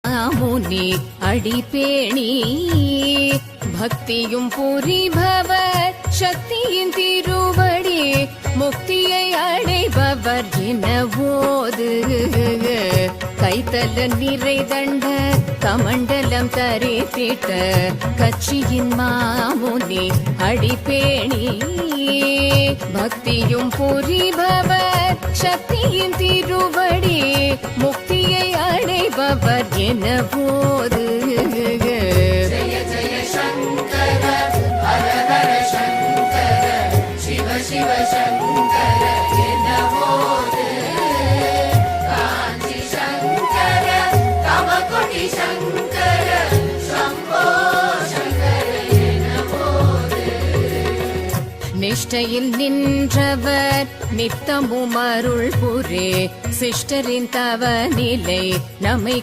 மாமுனி அடிபேணி பக்தியும் புரிபவர் சக்தியின் திருவடி முக்தியை அடைபவர் என போது கைத்தல நிறை தண்ட கமண்டலம் தரித்திட்ட கட்சியின் மாமுனி அடிபேணி பக்தியும் புரிபவர் சக்தியின் திருவடி முக்தியை அடைபவர் என போது ஜய ஜய சங்கர ஹர ஹர சங்கர சிவ சிவ சங்கர எனவோது காஞ்சி சங்கர கமகொடி சங்கர சம்போ சங்கர எனவோது நிஷ்டையில் நின்றவர் நித்தமும் அருள் புரே சிஷ்டரின் தவ நிலை நம்மை